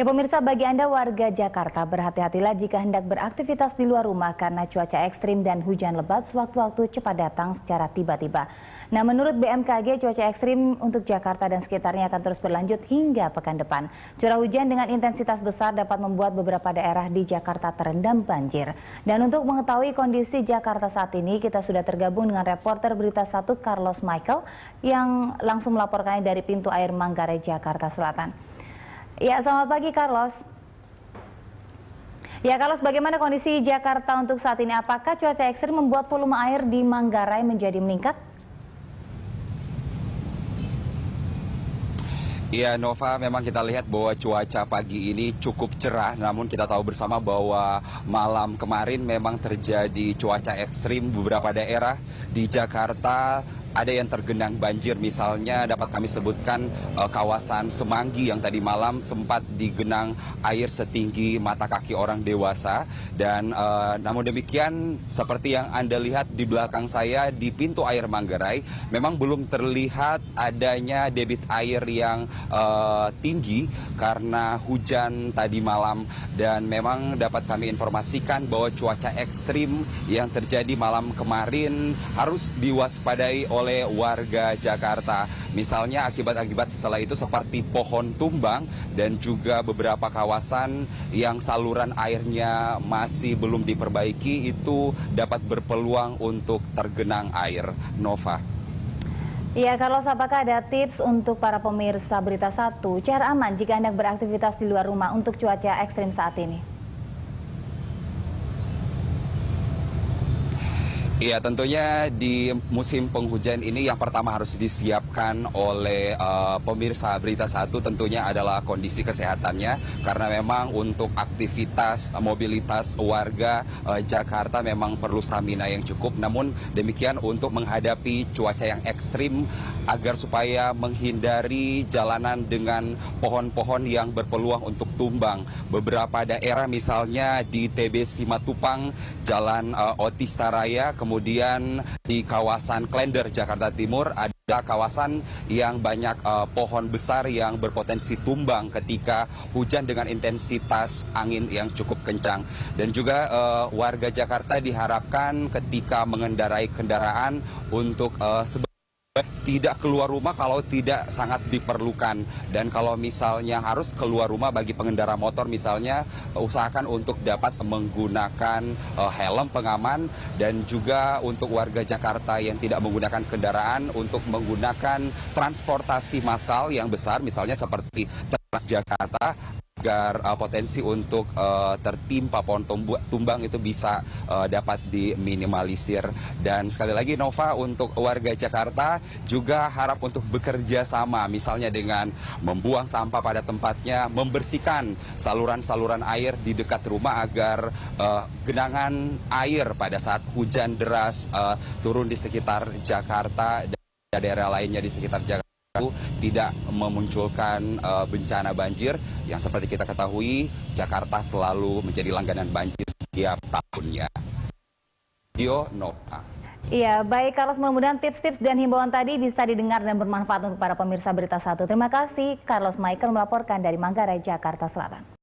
Ya pemirsa, bagi Anda warga Jakarta, berhati-hatilah jika hendak beraktivitas di luar rumah karena cuaca ekstrim dan hujan lebat sewaktu-waktu cepat datang secara tiba-tiba. Nah, menurut BMKG, cuaca ekstrim untuk Jakarta dan sekitarnya akan terus berlanjut hingga pekan depan. Curah hujan dengan intensitas besar dapat membuat beberapa daerah di Jakarta terendam banjir. Dan untuk mengetahui kondisi Jakarta saat ini, kita sudah tergabung dengan reporter Berita 1 Carlos Michael yang langsung melaporkannya dari pintu air Manggarai, Jakarta Selatan. Ya, selamat pagi Carlos. Ya Carlos, bagaimana kondisi Jakarta untuk saat ini? Apakah cuaca ekstrim membuat volume air di Manggarai menjadi meningkat? Iya Nova, memang kita lihat bahwa cuaca pagi ini cukup cerah, namun kita tahu bersama bahwa malam kemarin memang terjadi cuaca ekstrim beberapa daerah di Jakarta. Ada yang tergenang banjir, misalnya dapat kami sebutkan kawasan Semanggi yang tadi malam sempat digenang air setinggi mata kaki orang dewasa. Dan namun demikian, seperti yang Anda lihat di belakang saya di pintu air Manggarai, memang belum terlihat adanya debit air yang tinggi karena hujan tadi malam. Dan memang dapat kami informasikan bahwa cuaca ekstrim yang terjadi malam kemarin harus diwaspadai oleh warga Jakarta. Misalnya akibat-akibat setelah itu seperti pohon tumbang dan juga beberapa kawasan yang saluran airnya masih belum diperbaiki itu dapat berpeluang untuk tergenang air. Nova. Ya, Carlos, apakah ada tips untuk para pemirsa Berita 1 cara aman jika hendak beraktivitas di luar rumah untuk cuaca ekstrim saat ini? Iya, tentunya di musim penghujan ini yang pertama harus disiapkan oleh pemirsa Berita 1 tentunya adalah kondisi kesehatannya, karena memang untuk aktivitas mobilitas warga Jakarta memang perlu stamina yang cukup. Namun demikian untuk menghadapi cuaca yang ekstrim agar supaya menghindari jalanan dengan pohon-pohon yang berpeluang untuk tumbang. Beberapa daerah misalnya di TB Simatupang, Jalan Otista Raya, kemudian di kawasan Klender, Jakarta Timur, ada kawasan yang banyak pohon besar yang berpotensi tumbang ketika hujan dengan intensitas angin yang cukup kencang. Dan juga warga Jakarta diharapkan ketika mengendarai kendaraan untuk tidak keluar rumah kalau tidak sangat diperlukan. Dan kalau misalnya harus keluar rumah bagi pengendara motor misalnya, usahakan untuk dapat menggunakan helm pengaman. Dan juga untuk warga Jakarta yang tidak menggunakan kendaraan untuk menggunakan transportasi massal yang besar, misalnya seperti Transjakarta, agar potensi untuk tertimpa pohon tumbang itu bisa dapat diminimalisir. Dan sekali lagi Nova, untuk warga Jakarta juga harap untuk bekerja sama, misalnya dengan membuang sampah pada tempatnya, membersihkan saluran-saluran air di dekat rumah agar genangan air pada saat hujan deras turun di sekitar Jakarta dan daerah lainnya di sekitar Jakarta tidak memunculkan bencana banjir yang seperti kita ketahui Jakarta selalu menjadi langganan banjir setiap tahunnya. Nova. Iya, baik Carlos, mudah-mudahan tips-tips dan himbauan tadi bisa didengar dan bermanfaat untuk para pemirsa Berita 1. Terima kasih Carlos Michael melaporkan dari Manggarai, Jakarta Selatan.